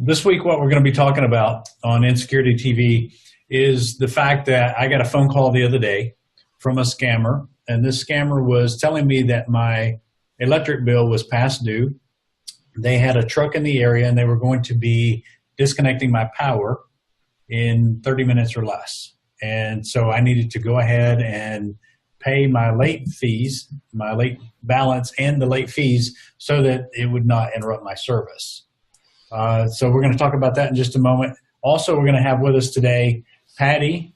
This week, what we're going to be talking about on InSecurity TV is the fact that I got a phone call the other day from a scammer, and this scammer was telling me that my electric bill was past due. They had a truck in the area, and they were going to be disconnecting my power in 30 minutes or less. And so I needed to go ahead and pay my late fees, my late balance and the late fees, so that it would not interrupt my service. So we're going to talk about that in just a moment. Also, we're going to have with us today Patty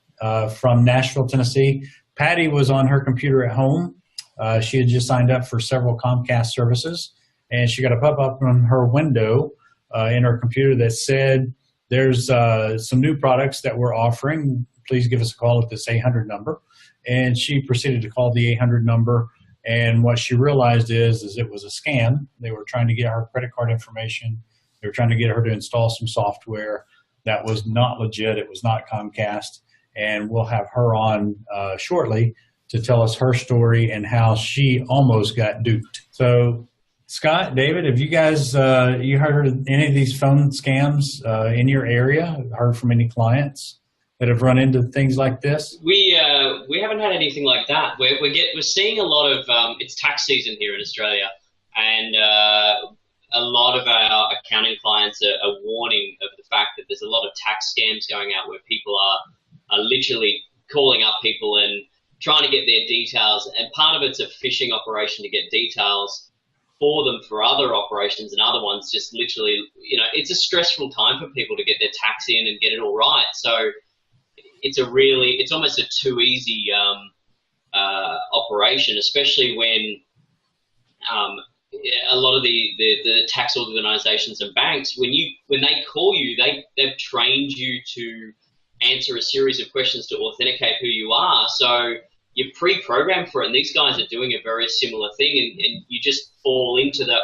from Nashville, Tennessee. Patty was on her computer at home. She had just signed up for several Comcast services, and she got a pop-up on her window in her computer that said, there's some new products that we're offering. Please give us a call at this 800 number. And she proceeded to call the 800 number, and what she realized is it was a scam. They were trying to get her credit card information. They were trying to get her to install some software that was not legit. It was not Comcast. And we'll have her on shortly to tell us her story and how she almost got duped. So, Scott, David, have you guys, you heard of any of these phone scams in your area? Heard from any clients that have run into things like this? We haven't had anything like that. We're seeing a lot of it's tax season here in Australia, and a lot of our accounting clients are warning of the fact that there's a lot of tax scams going out where people are literally calling up people and trying to get their details, and part of it's a phishing operation to get details for them for other operations, and other ones just literally, it's a stressful time for people to get their tax in and get it all right. So it's almost a too easy operation, especially when a lot of the tax organizations and banks, when they call you, they've trained you to answer a series of questions to authenticate who you are. So you're pre-programmed for it, and these guys are doing a very similar thing, and you just fall into the,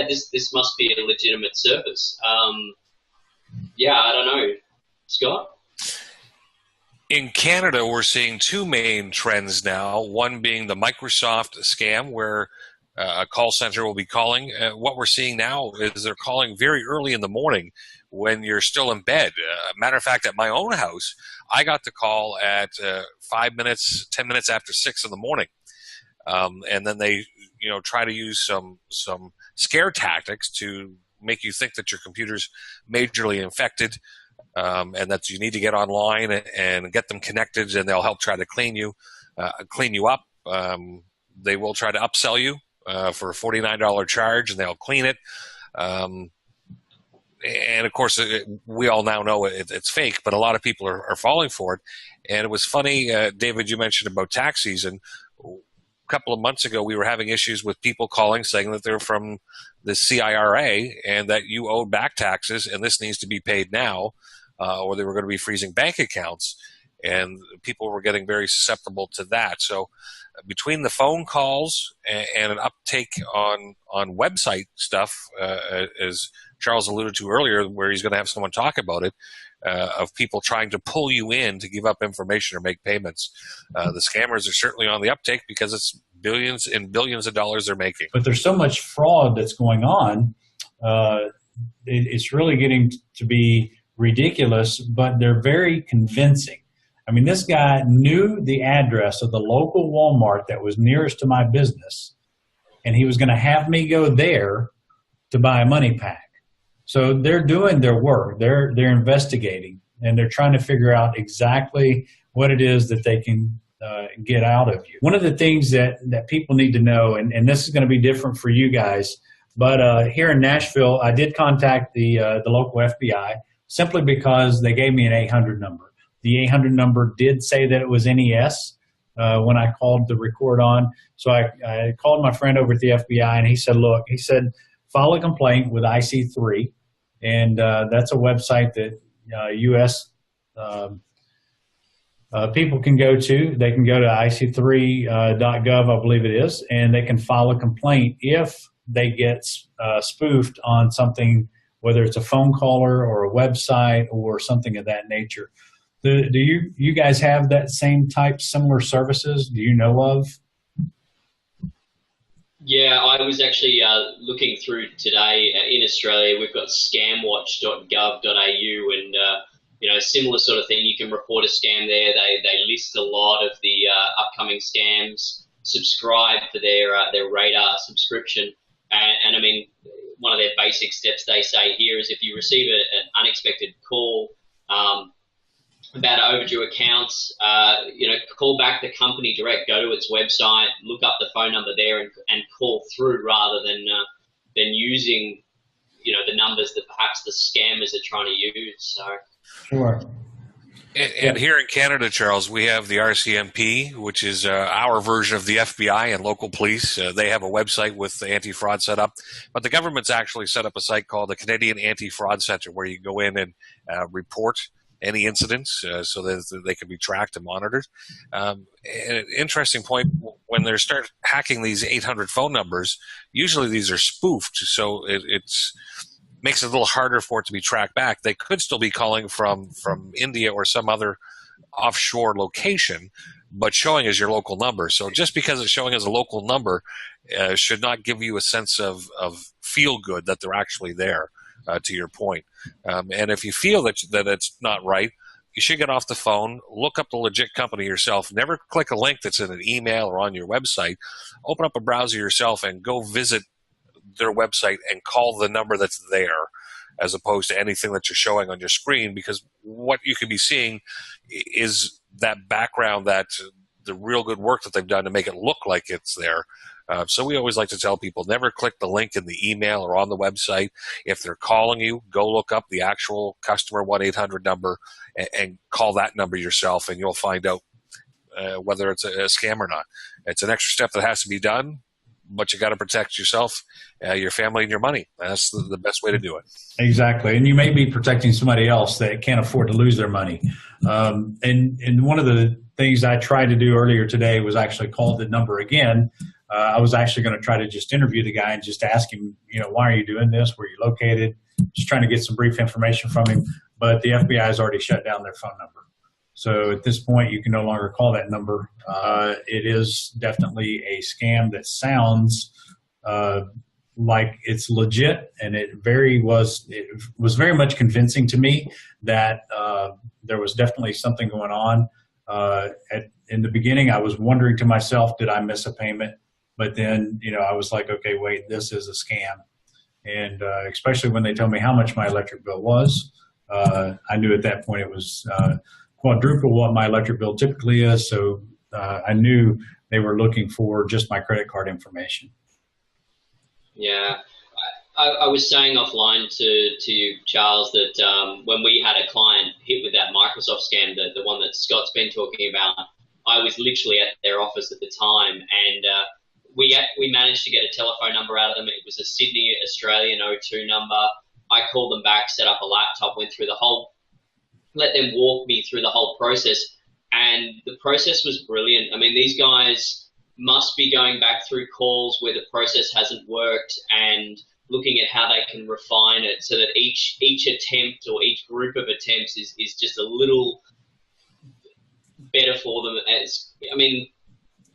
this must be a legitimate service. I don't know. Scott? In Canada, we're seeing two main trends now, one being the Microsoft scam, where a call center will be calling. What we're seeing now is they're calling very early in the morning when you're still in bed. Matter of fact, at my own house, I got the call at 10 minutes after 6 in the morning. And then they, try to use some scare tactics to make you think that your computer's majorly infected, and that you need to get online and get them connected, and they'll help try to clean you up. They will try to upsell you for a $49 charge, and they'll clean it. And of course, we all now know it's fake, but a lot of people are falling for it. And it was funny, David, you mentioned about tax season. A couple of months ago, we were having issues with people calling saying that they're from the CIRA and that you owed back taxes and this needs to be paid now, or they were going to be freezing bank accounts. And people were getting very susceptible to that. So between the phone calls and an uptake on website stuff, as Charles alluded to earlier, where he's going to have someone talk about it, of people trying to pull you in to give up information or make payments. The scammers are certainly on the uptake because it's billions and billions of dollars they're making. But there's so much fraud that's going on. It's really getting to be ridiculous, but they're very convincing. I mean, this guy knew the address of the local Walmart that was nearest to my business, and he was going to have me go there to buy a money pack. So they're doing their work. They're investigating, and they're trying to figure out exactly what it is that they can get out of you. One of the things that people need to know, and this is going to be different for you guys, but here in Nashville, I did contact the local FBI simply because they gave me an 800 number. The 800 number did say that it was NES when I called the record on. So I called my friend over at the FBI, and he said, look, file a complaint with IC3, and that's a website that U.S. People can go to. They can go to ic3.gov, I believe it is, and they can file a complaint if they get spoofed on something, whether it's a phone caller or a website or something of that nature. Do you guys have that same type, similar services? Do you know of? Yeah, I was actually looking through today in Australia. We've got scamwatch.gov.au, and similar sort of thing. You can report a scam there. They list a lot of the upcoming scams. Subscribe for their radar subscription, and I mean, one of their basic steps they say here is if you receive an unexpected call about overdue accounts, call back the company direct, go to its website, look up the phone number there, and call through rather than using the numbers that perhaps the scammers are trying to use. So Sure. And here in Canada, Charles, we have the RCMP, which is our version of the FBI and local police. They have a website with anti-fraud set up, but the government's actually set up a site called the Canadian Anti-Fraud Center, where you go in and report any incidents so that they can be tracked and monitored. And an interesting point, when they start hacking these 800 phone numbers, usually these are spoofed, so it's makes it a little harder for it to be tracked back. They could still be calling from India or some other offshore location, but showing as your local number. So just because it's showing as a local number should not give you a sense of feel good that they're actually there, to your point. And if you feel that it's not right, you should get off the phone, look up the legit company yourself. Never click a link that's in an email or on your website. Open up a browser yourself and go visit their website and call the number that's there, as opposed to anything that you're showing on your screen, because what you could be seeing is that background, that the real good work that they've done to make it look like it's there. So we always like to tell people, never click the link in the email or on the website. If they're calling you, go look up the actual customer 1-800 number and call that number yourself, and you'll find out whether it's a scam or not. It's an extra step that has to be done, but you got to protect yourself, your family, and your money. That's the best way to do it. Exactly. And you may be protecting somebody else that can't afford to lose their money. And one of the things I tried to do earlier today was actually call the number again. I was actually going to try to just interview the guy and just ask him, why are you doing this? Where are you located? Just trying to get some brief information from him. But the FBI has already shut down their phone number. So at this point, you can no longer call that number. It is definitely a scam that sounds like it's legit, and it was very much convincing to me that there was definitely something going on. In the beginning, I was wondering to myself, did I miss a payment? But then, I was like, okay, wait, this is a scam. And especially when they told me how much my electric bill was, I knew at that point it was quadruple what my electric bill typically is. So I knew they were looking for just my credit card information. Yeah. I was saying offline to you, Charles, that when we had a client hit with that Microsoft scam, the one that Scott's been talking about, I was literally at their office at the time, and we managed to get a telephone number out of them. It was a Sydney, Australian 02 number. I called them back, set up a laptop, went through let them walk me through the whole process, and the process was brilliant. I mean, these guys must be going back through calls where the process hasn't worked and looking at how they can refine it so that each attempt or each group of attempts is just a little better for them.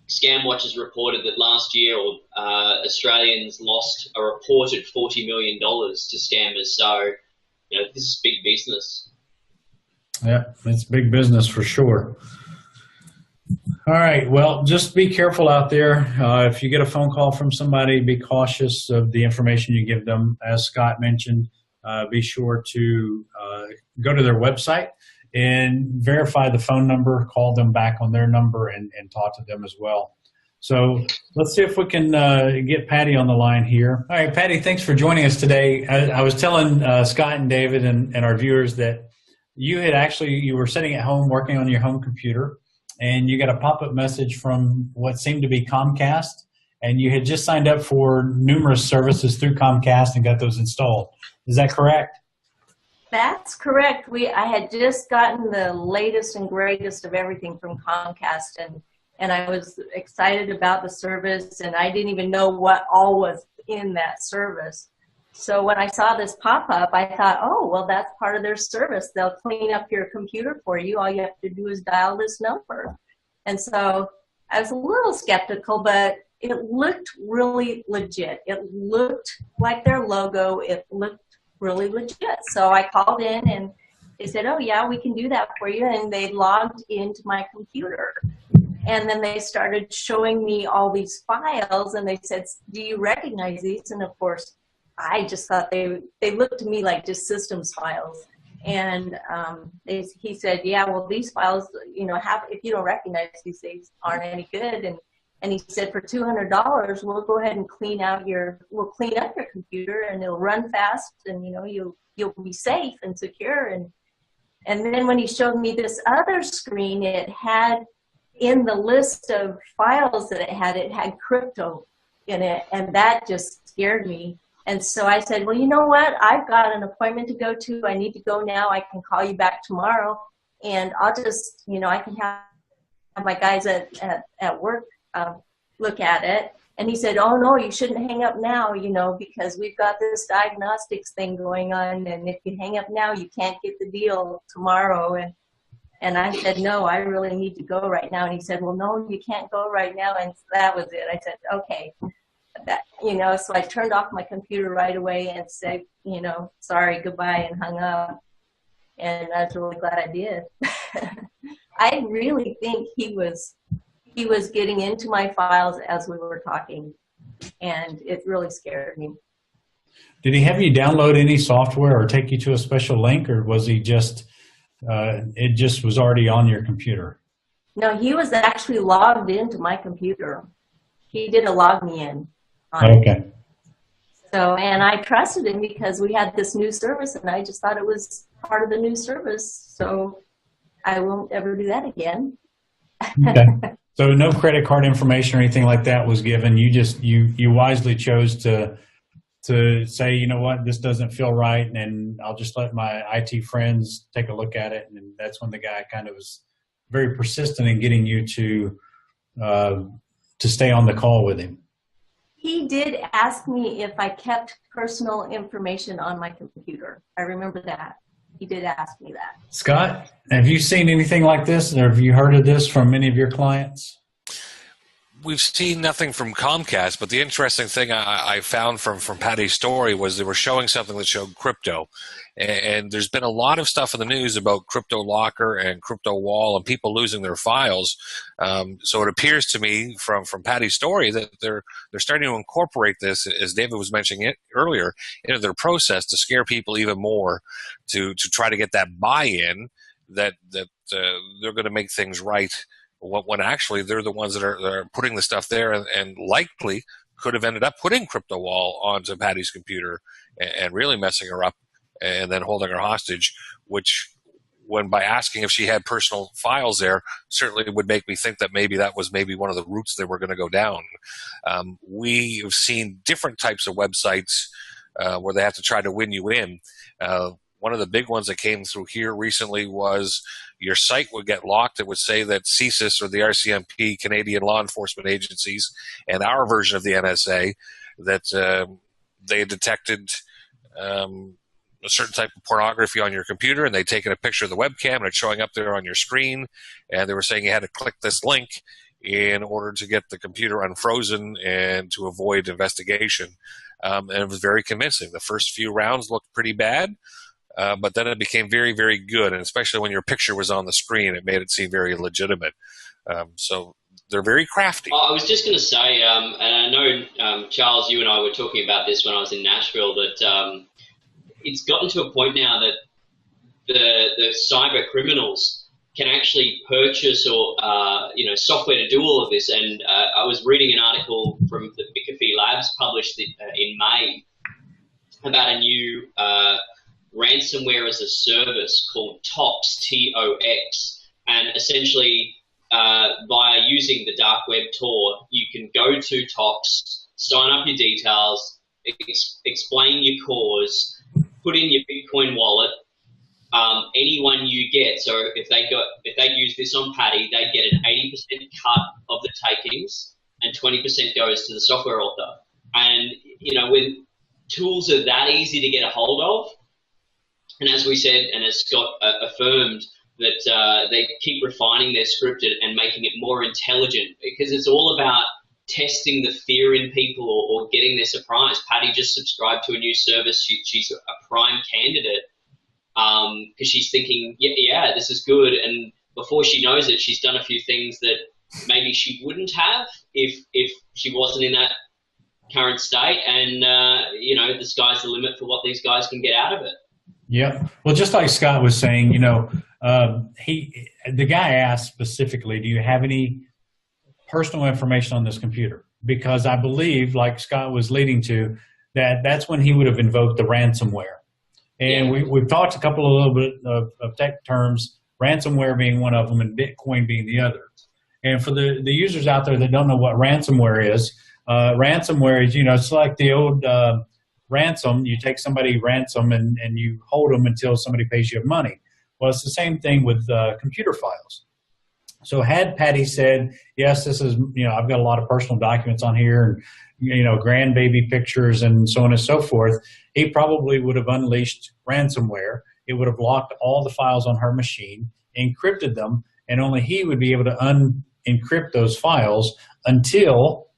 ScamWatch has reported that last year Australians lost a reported $40 million to scammers. So, this is big business. Yeah, it's big business for sure. All right. Well, just be careful out there. If you get a phone call from somebody, be cautious of the information you give them. As Scott mentioned, be sure to go to their website and verify the phone number, call them back on their number, and talk to them as well. So let's see if we can get Patty on the line here. All right, Patty, thanks for joining us today. I was telling Scott and David and our viewers that you were sitting at home working on your home computer, and you got a pop-up message from what seemed to be Comcast, and you had just signed up for numerous services through Comcast and got those installed. Is that correct? That's correct. I had just gotten the latest and greatest of everything from Comcast, and I was excited about the service, and I didn't even know what all was in that service. So when I saw this pop-up, I thought, oh, well, that's part of their service. They'll clean up your computer for you. All you have to do is dial this number. And so I was a little skeptical, but it looked really legit. It looked like their logo. It looked really legit. So I called in and they said, oh yeah, we can do that for you. And they logged into my computer. And then they started showing me all these files and they said, do you recognize these? And of course, I just thought they looked to me like just systems files. And he said, yeah, well, these files, you know, if you don't recognize these things, aren't any good. And he said, for $200, we'll go ahead and we'll clean up your computer and it'll run fast and, you know, you'll be safe and secure. And then when he showed me this other screen, it had in the list of files that it had crypto in it. And that just scared me. And so I said, well, you know what? I've got an appointment to go to. I need to go now. I can call you back tomorrow. And I'll just, you know, I can have my guys at work look at it. And he said, oh, no, you shouldn't hang up now, you know, because we've got this diagnostics thing going on. And if you hang up now, you can't get the deal tomorrow. And I said, no, I really need to go right now. And he said, well, no, you can't go right now. And that was it. I said, okay. You know, so I turned off my computer right away and said, you know, sorry, goodbye, and hung up. And I was really glad I did. I really think he was getting into my files as we were talking, and it really scared me. Did he have you download any software or take you to a special link, or was he just, it just was already on your computer? No, he was actually logged into my computer. He did a log me in. Okay. So, and I trusted him because we had this new service and I just thought it was part of the new service. So I won't ever do that again. Okay. So no credit card information or anything like that was given. You just, you wisely chose to say, you know what, this doesn't feel right. And I'll just let my IT friends take a look at it. And that's when the guy kind of was very persistent in getting you to stay on the call with him. He did ask me if I kept personal information on my computer. I remember that. He did ask me that. Scott, have you seen anything like this, or have you heard of this from any of your clients? We've seen nothing from Comcast, but the interesting thing I found from Patty's story was they were showing something that showed crypto. And there's been a lot of stuff in the news about crypto locker and crypto wall and people losing their files. So it appears to me from Patty's story that they're starting to incorporate this, as David was mentioning it earlier, into their process to scare people even more, to try to get that buy-in that they're going to make things right, when actually they're the ones that are putting the stuff there and likely could have ended up putting crypto wall onto Patty's computer and really messing her up and then holding her hostage, which, when by asking if she had personal files there, certainly would make me think that maybe that was maybe one of the routes they were going to go down. We have seen different types of websites where they have to try to win you in. One of the big ones that came through here recently was your site would get locked. It would say that CSIS, or the RCMP, Canadian law enforcement agencies, and our version of the NSA, that they detected a certain type of pornography on your computer, and they'd taken a picture of the webcam and it's showing up there on your screen, and they were saying you had to click this link in order to get the computer unfrozen and to avoid investigation. And it was very convincing. The first few rounds looked pretty bad. But then it became very, very good, and especially when your picture was on the screen, it made it seem very legitimate. So they're very crafty. I was just going to say, and I know, Charles, you and I were talking about this when I was in Nashville, that it's gotten to a point now that the cyber criminals can actually purchase or software to do all of this. And I was reading an article from the McAfee Labs published in May about a new ransomware as a service called TOX, T-O-X, and essentially via using the dark web Tor, you can go to TOX, sign up your details, explain your cause, put in your Bitcoin wallet. Anyone you get, so if they use this on Patty, they get an 80% cut of the takings, and 20% goes to the software author. And when tools are that easy to get a hold of, and as we said, and as Scott affirmed, that they keep refining their script and making it more intelligent, because it's all about testing the fear in people or getting their surprise. Patty just subscribed to a new service. She's a prime candidate because she's thinking, yeah, this is good. And before she knows it, she's done a few things that maybe she wouldn't have if she wasn't in that current state. And, you know, the sky's the limit for what these guys can get out of it. Yep. Well, just like Scott was saying, you know, the guy asked specifically, do you have any personal information on this computer? Because I believe, like Scott was leading to, that's when he would have invoked the ransomware. And we've talked a little bit of tech terms, ransomware being one of them and Bitcoin being the other. And for the users out there that don't know what ransomware is, you know, it's like the old ransom. You take somebody ransom and you hold them until somebody pays you money. Well, it's the same thing with computer files. So had Patty said, yes, this is, you know, I've got a lot of personal documents on here and, you know, grandbaby pictures and so on and so forth, he probably would have unleashed ransomware. It would have locked all the files on her machine, encrypted them, and only he would be able to unencrypt those files until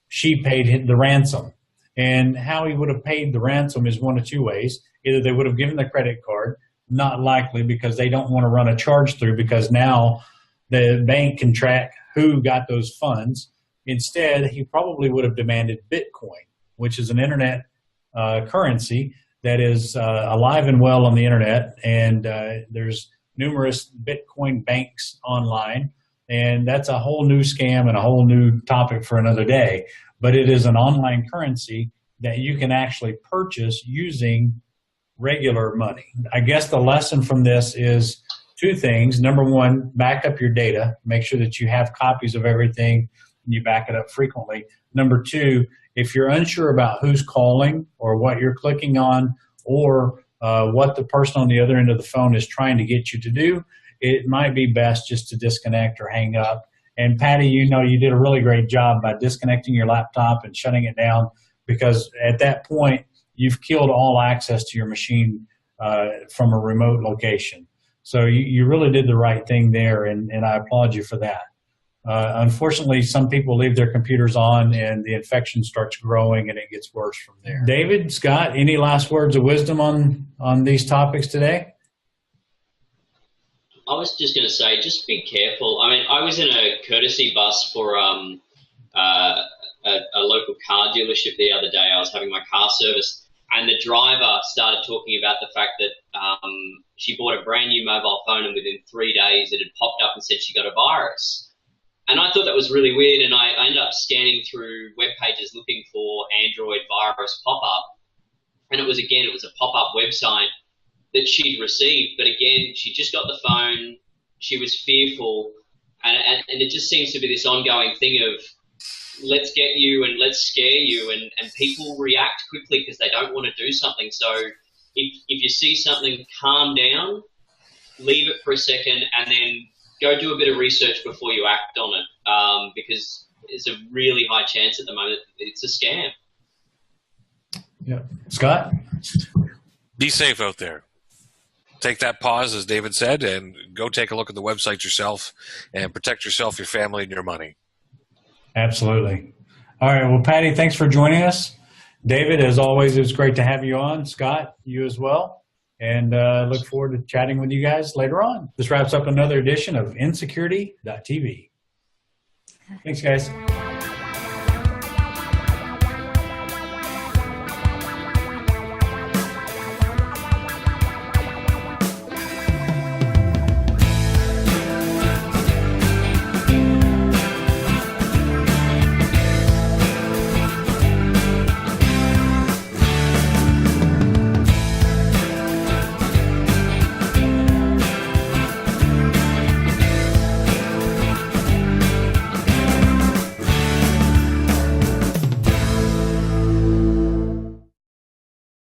she paid the ransom. And how he would have paid the ransom is one of two ways. Either they would have given the credit card, not likely because they don't want to run a charge through because now the bank can track who got those funds. Instead, he probably would have demanded Bitcoin, which is an internet currency that is alive and well on the internet. And there's numerous Bitcoin banks online. And that's a whole new scam and a whole new topic for another day. But it is an online currency that you can actually purchase using regular money. I guess the lesson from this is two things. Number one, back up your data. Make sure that you have copies of everything and you back it up frequently. Number two, if you're unsure about who's calling or what you're clicking on or what the person on the other end of the phone is trying to get you to do, it might be best just to disconnect or hang up. And Patty, you know, you did a really great job by disconnecting your laptop and shutting it down because at that point, you've killed all access to your machine from a remote location. So you really did the right thing there, and I applaud you for that. Unfortunately, some people leave their computers on and the infection starts growing and it gets worse from there. David, Scott, any last words of wisdom on these topics today? I was just going to say, just be careful. I mean, I was in a courtesy bus for a local car dealership the other day. I was having my car serviced, and the driver started talking about the fact that she bought a brand new mobile phone, and within 3 days it had popped up and said she got a virus. And I thought that was really weird, and I ended up scanning through web pages looking for Android virus pop-up, and it was a pop-up website that she'd received. But again, she just got the phone, she was fearful, and it just seems to be this ongoing thing of let's get you and let's scare you, and people react quickly because they don't want to do something. So if you see something, calm down, leave it for a second, and then go do a bit of research before you act on it, because it's a really high chance at the moment it's a scam. Yeah. Scott? Be safe out there. Take that pause, as David said, and go take a look at the website yourself and protect yourself, your family, and your money. Absolutely. All right. Well, Patty, thanks for joining us. David, as always, it was great to have you on. Scott, you as well. And look forward to chatting with you guys later on. This wraps up another edition of InSecurITy.TV. Thanks, guys.